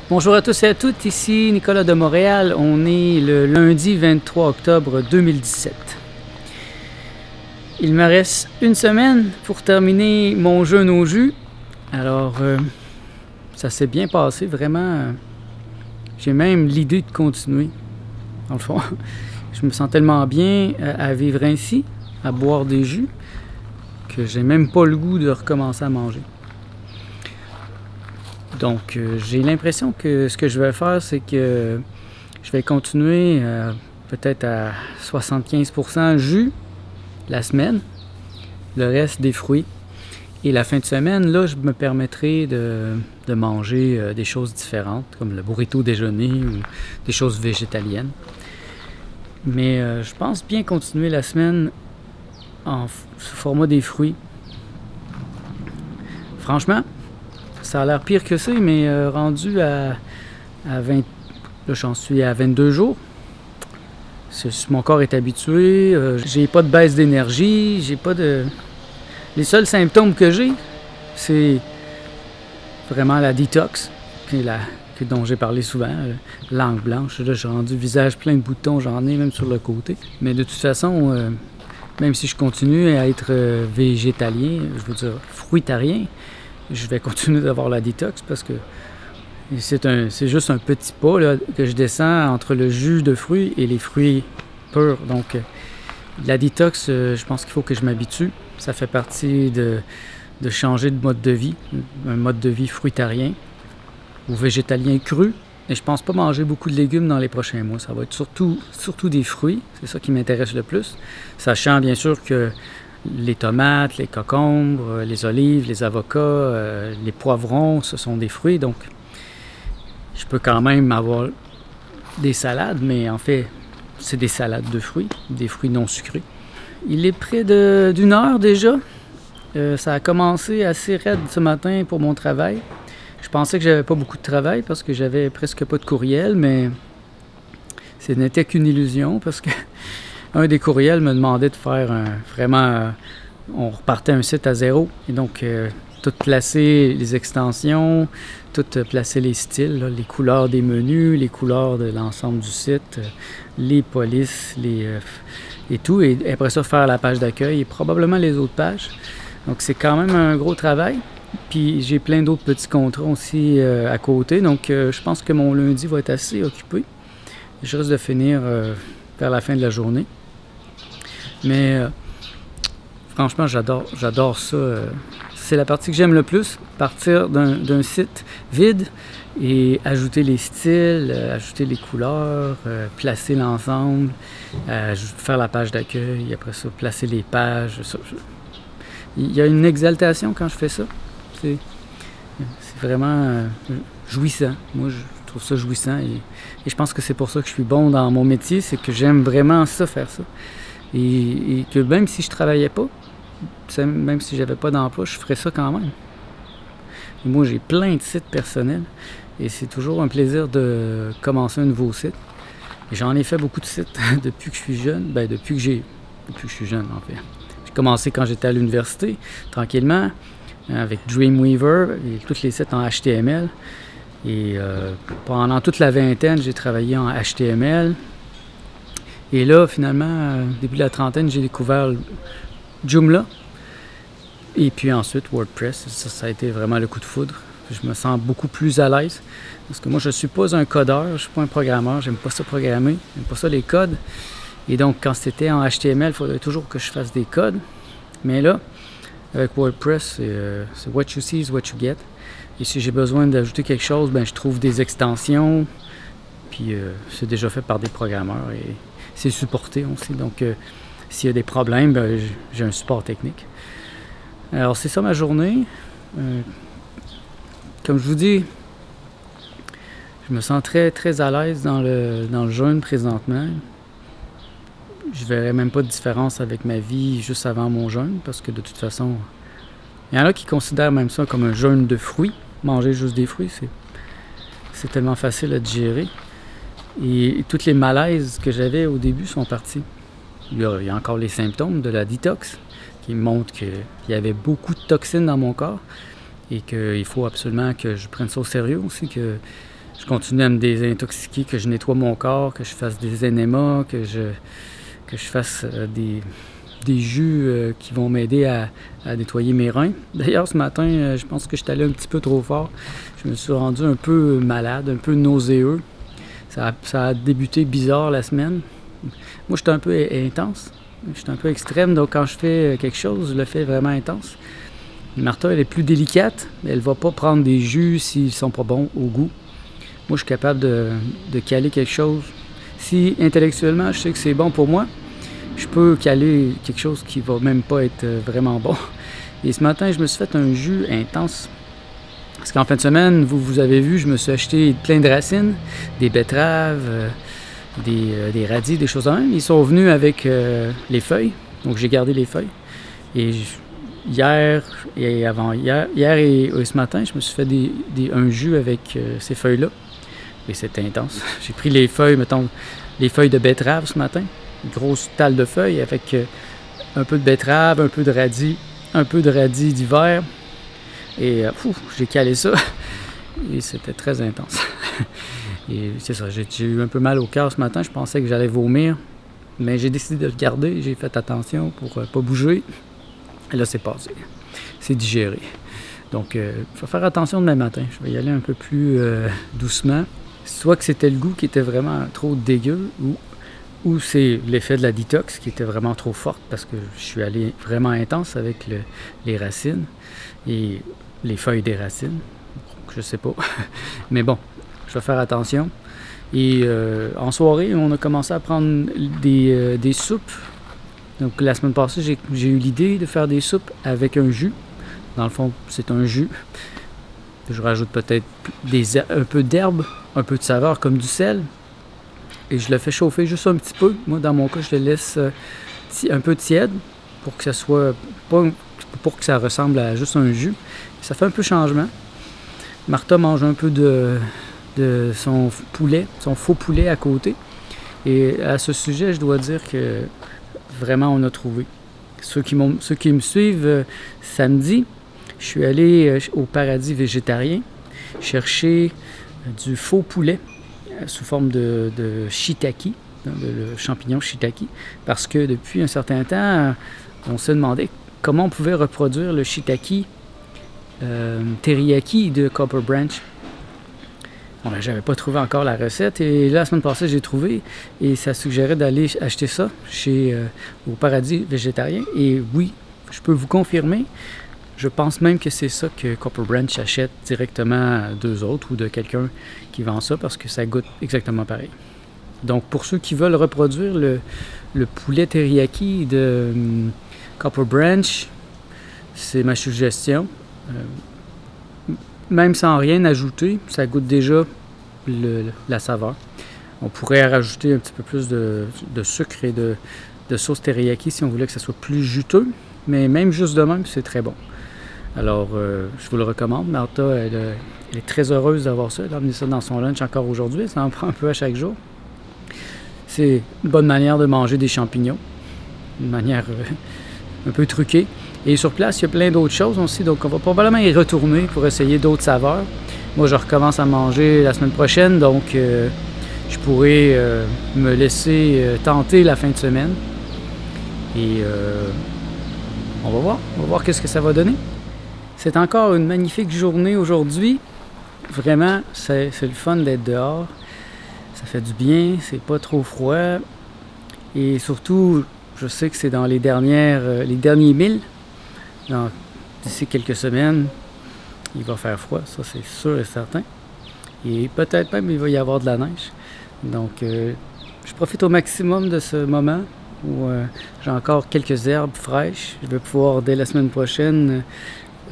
Bonjour à tous et à toutes, ici Nicolas de Montréal. On est le lundi 23 octobre 2017. Il me reste une semaine pour terminer mon jeûne au jus. Alors, ça s'est bien passé, vraiment. J'ai même l'idée de continuer. Dans le fond, je me sens tellement bien à vivre ainsi, à boire des jus, que j'ai même pas le goût de recommencer à manger. Donc, j'ai l'impression que ce que je vais faire, c'est que je vais continuer peut-être à 75% jus la semaine, le reste des fruits. Et la fin de semaine, là, je me permettrai de manger des choses différentes, comme le burrito déjeuner ou des choses végétaliennes. Mais je pense bien continuer la semaine sous format des fruits. Franchement, ça a l'air pire que ça, mais rendu à 20... Là, j'en suis à 22 jours. Mon corps est habitué. J'ai pas de baisse d'énergie. J'ai pas de... Les seuls symptômes que j'ai, c'est vraiment la détox, dont j'ai parlé souvent. Langue blanche. Là, j'ai rendu visage plein de boutons. J'en ai même sur le côté. Mais de toute façon, même si je continue à être végétalien, je veux dire fruitarien, je vais continuer d'avoir la détox parce que c'est juste un petit pas là, que je descends entre le jus de fruits et les fruits purs. Donc, la détox, je pense qu'il faut que je m'habitue. Ça fait partie de changer de mode de vie, un mode de vie fruitarien ou végétalien cru. Et je pense pas manger beaucoup de légumes dans les prochains mois. Ça va être surtout des fruits. C'est ça qui m'intéresse le plus. Sachant bien sûr que les tomates, les concombres, les olives, les avocats, les poivrons, ce sont des fruits. Donc, je peux quand même avoir des salades, mais en fait, c'est des salades de fruits, des fruits non sucrés. Il est près d'une heure déjà. Ça a commencé assez raide ce matin pour mon travail. Je pensais que j'avais pas beaucoup de travail parce que j'avais presque pas de courriel, mais ce n'était qu'une illusion parce que un des courriels me demandait de faire on repartait un site à zéro. Et donc, tout placer les extensions, tout placer les styles, là, les couleurs des menus, les couleurs de l'ensemble du site, les polices, et tout. Et après ça, faire la page d'accueil et probablement les autres pages. Donc, c'est quand même un gros travail. Puis, j'ai plein d'autres petits contrats aussi à côté. Donc, je pense que mon lundi va être assez occupé. Je risque de finir vers la fin de la journée. Mais franchement, j'adore ça. C'est la partie que j'aime le plus, partir d'un site vide et ajouter les styles, ajouter les couleurs, placer l'ensemble, faire la page d'accueil, après ça, placer les pages. Il y a une exaltation quand je fais ça. C'est vraiment jouissant. Moi, je trouve ça jouissant et je pense que c'est pour ça que je suis bon dans mon métier, c'est que j'aime vraiment ça, faire ça. Et que même si je travaillais pas, même si j'avais pas d'emploi, je ferais ça quand même. Et moi, j'ai plein de sites personnels et c'est toujours un plaisir de commencer un nouveau site. J'en ai fait beaucoup de sites depuis que je suis jeune. Depuis que je suis jeune, en fait. J'ai commencé quand j'étais à l'université, tranquillement, avec Dreamweaver et tous les sites en HTML. Et pendant toute la vingtaine, j'ai travaillé en HTML. Et là, finalement, début de la trentaine, j'ai découvert Joomla. Et puis ensuite, WordPress. Ça a été vraiment le coup de foudre. Je me sens beaucoup plus à l'aise. Parce que moi, je ne suis pas un codeur, je ne suis pas un programmeur. J'aime pas ça programmer. J'aime pas ça les codes. Et donc, quand c'était en HTML, il faudrait toujours que je fasse des codes. Mais là, avec WordPress, c'est what you see is what you get. Et si j'ai besoin d'ajouter quelque chose, je trouve des extensions. Puis c'est déjà fait par des programmeurs. Et c'est supporté aussi, donc s'il y a des problèmes, j'ai un support technique. Alors c'est ça ma journée. Comme je vous dis, je me sens très très à l'aise dans le jeûne présentement. Je verrai même pas de différence avec ma vie juste avant mon jeûne, parce que de toute façon, il y en a qui considèrent même ça comme un jeûne de fruits. Manger juste des fruits, c'est tellement facile à digérer. Et toutes les malaises que j'avais au début sont partis. Il y a encore les symptômes de la détox qui montrent qu'il y avait beaucoup de toxines dans mon corps et qu'il faut absolument que je prenne ça au sérieux aussi, que je continue à me désintoxiquer, que je nettoie mon corps, que je fasse des énémas, que je fasse des jus qui vont m'aider à nettoyer mes reins. D'ailleurs, ce matin, je pense que je suis allé un petit peu trop fort. Je me suis rendu un peu malade, un peu nauséeux. Ça a débuté bizarre la semaine. Moi, je suis un peu intense. Je suis un peu extrême, donc quand je fais quelque chose, je le fais vraiment intense. Martha, elle est plus délicate. Elle ne va pas prendre des jus s'ils ne sont pas bons au goût. Moi, je suis capable de caler quelque chose. Si intellectuellement, je sais que c'est bon pour moi, je peux caler quelque chose qui va même pas être vraiment bon. Et ce matin, je me suis fait un jus intense. Parce qu'en fin de semaine, vous avez vu, je me suis acheté plein de racines, des betteraves, des radis, des choses de même. Ils sont venus avec les feuilles, donc j'ai gardé les feuilles. Et hier et avant-hier, et ce matin, je me suis fait un jus avec ces feuilles-là. Et c'était intense. J'ai pris les feuilles, mettons, les feuilles de betterave ce matin. Une grosse talle de feuilles avec un peu de betterave, un peu de radis d'hiver. Et j'ai calé ça. Et c'était très intense. Et c'est ça, j'ai eu un peu mal au cœur ce matin. Je pensais que j'allais vomir. Mais j'ai décidé de le garder. J'ai fait attention pour pas bouger. Et là, c'est passé. C'est digéré. Donc, il faut faire attention demain matin. Je vais y aller un peu plus doucement. Soit que c'était le goût qui était vraiment trop dégueu, ou c'est l'effet de la détox qui était vraiment trop forte parce que je suis allé vraiment intense avec les racines et les feuilles des racines. Je sais pas. Mais bon, je vais faire attention. Et en soirée, on a commencé à prendre des soupes. Donc la semaine passée, j'ai eu l'idée de faire des soupes avec un jus. Dans le fond, c'est un jus. Je rajoute peut-être un peu d'herbe, un peu de saveur comme du sel. Et je le fais chauffer juste un petit peu. Moi, dans mon cas, je le laisse un peu tiède pour que ça soit pour que ça ressemble à juste un jus. Ça fait un peu changement. Martha mange un peu de son poulet, son faux poulet à côté. Et à ce sujet, je dois dire que vraiment, on a trouvé. Ceux qui me suivent samedi, je suis allé au Paradis végétarien chercher du faux poulet sous forme de shiitake, le champignon shiitake, parce que depuis un certain temps, on se demandait comment on pouvait reproduire le shiitake teriyaki de Copper Branch. Bon, ben, j'avais pas trouvé encore la recette et là, la semaine passée, j'ai trouvé et ça suggérait d'aller acheter ça au Paradis végétarien. Et oui, je peux vous confirmer, je pense même que c'est ça que Copper Branch achète directement d'eux autres ou de quelqu'un qui vend ça parce que ça goûte exactement pareil. Donc, pour ceux qui veulent reproduire le poulet teriyaki de Copper Branch, c'est ma suggestion. Même sans rien ajouter, ça goûte déjà la saveur. On pourrait rajouter un petit peu plus de sucre et de sauce teriyaki si on voulait que ça soit plus juteux, mais même juste de même, c'est très bon. Alors, je vous le recommande. Martha, elle est très heureuse d'avoir ça. Elle a amené ça dans son lunch encore aujourd'hui. Elle s'en prend un peu à chaque jour. C'est une bonne manière de manger des champignons. Une manière un peu truquée. Et sur place, il y a plein d'autres choses aussi. Donc, on va probablement y retourner pour essayer d'autres saveurs. Moi, je recommence à manger la semaine prochaine. Donc, je pourrais me laisser tenter la fin de semaine. Et on va voir. On va voir qu'est-ce que ça va donner. C'est encore une magnifique journée aujourd'hui. Vraiment, c'est le fun d'être dehors. Ça fait du bien, c'est pas trop froid. Et surtout, je sais que c'est dans les derniers milles. D'ici quelques semaines, il va faire froid, ça c'est sûr et certain. Et peut-être même il va y avoir de la neige. Donc, je profite au maximum de ce moment où j'ai encore quelques herbes fraîches. Je vais pouvoir, dès la semaine prochaine,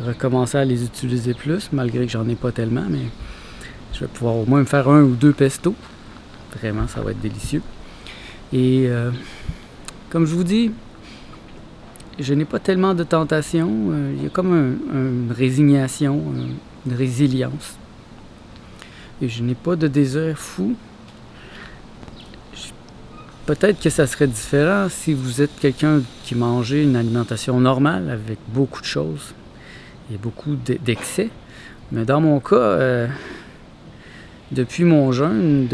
recommencer à les utiliser plus, malgré que j'en ai pas tellement, mais je vais pouvoir au moins me faire 1 ou 2 pestos. Vraiment, ça va être délicieux. Et comme je vous dis, je n'ai pas tellement de tentation. Il y a comme une résignation, une résilience. Et je n'ai pas de désir fou. Peut-être que ça serait différent si vous êtes quelqu'un qui mangeait une alimentation normale avec beaucoup de choses et beaucoup d'excès. Mais dans mon cas, depuis mon jeûne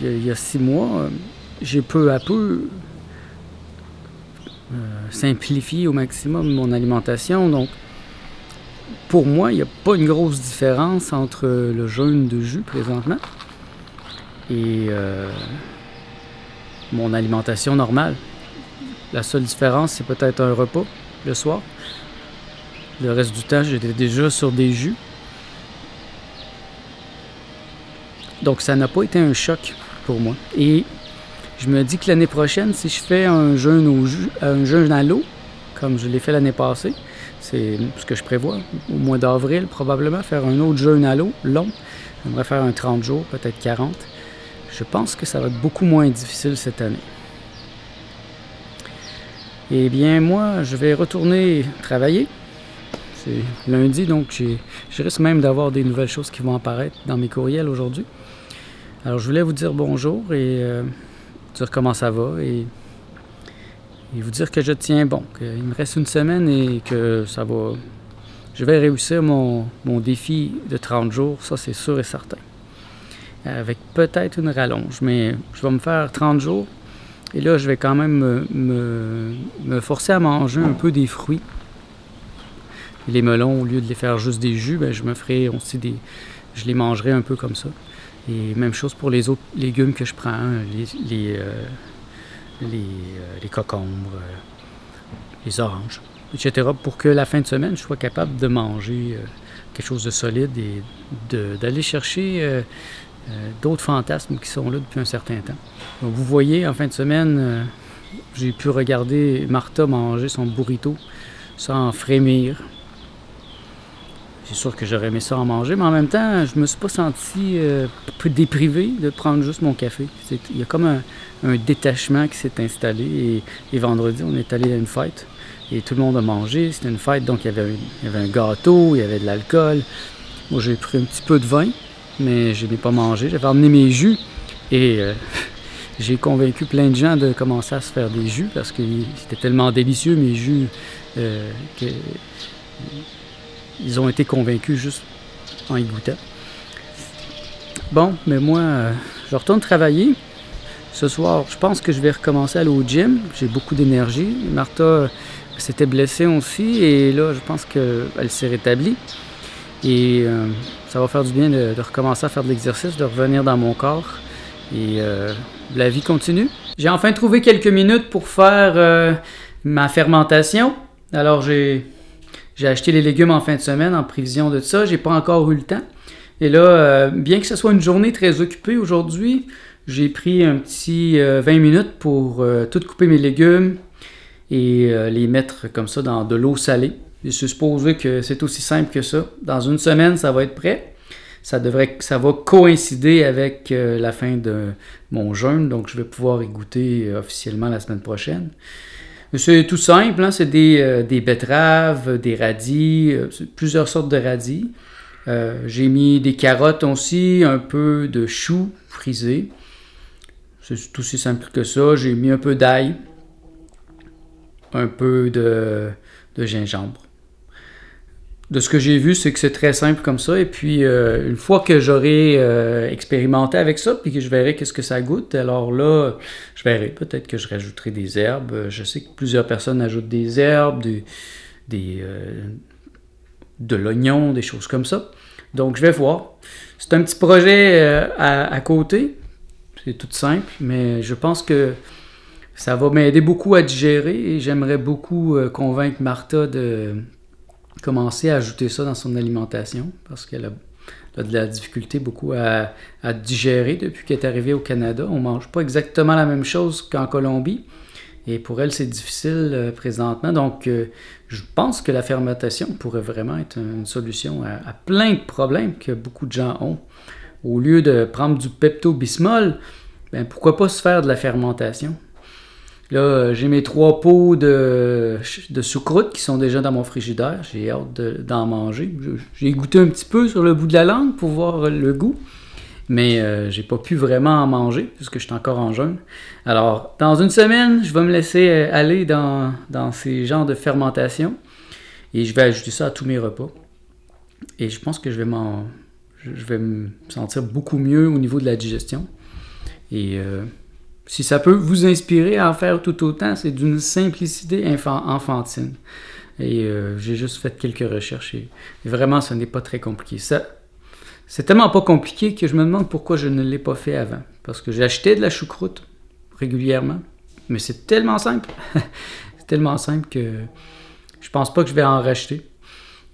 il y a 6 mois, j'ai peu à peu simplifié au maximum mon alimentation. Donc, pour moi, il n'y a pas une grosse différence entre le jeûne de jus présentement et mon alimentation normale. La seule différence, c'est peut-être un repas le soir. Le reste du temps, j'étais déjà sur des jus. Donc, ça n'a pas été un choc pour moi. Et je me dis que l'année prochaine, si je fais un jeûne à l'eau, comme je l'ai fait l'année passée, c'est ce que je prévois, au mois d'avril, probablement, faire un autre jeûne à l'eau long. J'aimerais faire un 30 jours, peut-être 40. Je pense que ça va être beaucoup moins difficile cette année. Eh bien, moi, je vais retourner travailler. C'est lundi, donc je risque même d'avoir des nouvelles choses qui vont apparaître dans mes courriels aujourd'hui. Alors, je voulais vous dire bonjour et dire comment ça va et vous dire que je tiens bon, qu'il me reste une semaine et que ça va... Je vais réussir mon défi de 30 jours, ça c'est sûr et certain. Avec peut-être une rallonge, mais je vais me faire 30 jours. Et là, je vais quand même me forcer à manger un peu des fruits. Les melons, au lieu de les faire juste des jus, ben, je me ferai aussi des... Je les mangerai un peu comme ça. Et même chose pour les autres légumes que je prends, les cocombres, les oranges, etc. Pour que la fin de semaine, je sois capable de manger quelque chose de solide et d'aller chercher d'autres fantasmes qui sont là depuis un certain temps. Donc, vous voyez, en fin de semaine, j'ai pu regarder Martha manger son burrito sans frémir. C'est sûr que j'aurais aimé ça en manger, mais en même temps, je me suis pas senti un peu déprivé de prendre juste mon café. Il y a comme un détachement qui s'est installé et vendredi, on est allé à une fête et tout le monde a mangé. C'était une fête, donc il y avait un gâteau, il y avait de l'alcool. Moi, j'ai pris un petit peu de vin, mais je n'ai pas mangé. J'avais emmené mes jus et j'ai convaincu plein de gens de commencer à se faire des jus parce que c'était tellement délicieux, mes jus, que... Ils ont été convaincus juste en y goûtant. Bon, mais moi, je retourne travailler. Ce soir, je pense que je vais recommencer à aller au gym. J'ai beaucoup d'énergie. Martha s'était blessée aussi et là, je pense qu'elle s'est rétablie. Et ça va faire du bien de recommencer à faire de l'exercice, de revenir dans mon corps. Et la vie continue. J'ai enfin trouvé quelques minutes pour faire ma fermentation. Alors, j'ai acheté les légumes en fin de semaine en prévision de ça. J'ai pas encore eu le temps. Et là, bien que ce soit une journée très occupée aujourd'hui, j'ai pris un petit 20 minutes pour tout couper mes légumes et les mettre comme ça dans de l'eau salée. Je suis supposé que c'est aussi simple que ça. Dans une semaine, ça va être prêt. Ça va coïncider avec la fin de mon jeûne, donc je vais pouvoir y goûter officiellement la semaine prochaine. C'est tout simple, hein? C'est des betteraves, des radis, plusieurs sortes de radis. J'ai mis des carottes aussi, un peu de choux frisés. C'est tout aussi simple que ça. J'ai mis un peu d'ail, un peu de gingembre. De ce que j'ai vu, c'est que c'est très simple comme ça. Et puis, une fois que j'aurai expérimenté avec ça, puis que je verrai qu'est-ce que ça goûte, alors là, je verrai. Peut-être que je rajouterai des herbes. Je sais que plusieurs personnes ajoutent des herbes, de l'oignon, des choses comme ça. Donc, je vais voir. C'est un petit projet à côté. C'est tout simple, mais je pense que ça va m'aider beaucoup à digérer et j'aimerais beaucoup convaincre Martha de commencer à ajouter ça dans son alimentation parce qu'elle a de la difficulté beaucoup à digérer depuis qu'elle est arrivée au Canada. On ne mange pas exactement la même chose qu'en Colombie et pour elle, c'est difficile présentement. Donc, je pense que la fermentation pourrait vraiment être une solution à plein de problèmes que beaucoup de gens ont. Au lieu de prendre du Pepto-Bismol, ben, pourquoi pas se faire de la fermentation? Là, j'ai mes 3 pots de choucroute qui sont déjà dans mon frigidaire. J'ai hâte d'en manger. J'ai goûté un petit peu sur le bout de la langue pour voir le goût. Mais j'ai pas pu vraiment en manger puisque je suis encore en jeûne. Alors, dans une semaine, je vais me laisser aller dans ces genres de fermentation. Et je vais ajouter ça à tous mes repas. Et je pense que je je vais me sentir beaucoup mieux au niveau de la digestion. Et si ça peut vous inspirer à en faire tout autant, c'est d'une simplicité enfantine. Et j'ai juste fait quelques recherches et vraiment, ce n'est pas très compliqué. C'est tellement pas compliqué que je me demande pourquoi je ne l'ai pas fait avant. Parce que j'achetais de la choucroute régulièrement, mais c'est tellement simple. C'est tellement simple que je pense pas que je vais en racheter.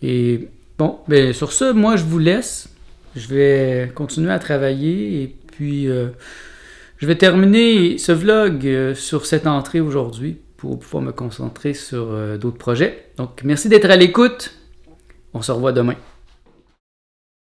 Et bon, ben sur ce, moi je vous laisse. Je vais continuer à travailler et puis je vais terminer ce vlog sur cette entrée aujourd'hui pour pouvoir me concentrer sur d'autres projets. Donc merci d'être à l'écoute. On se revoit demain.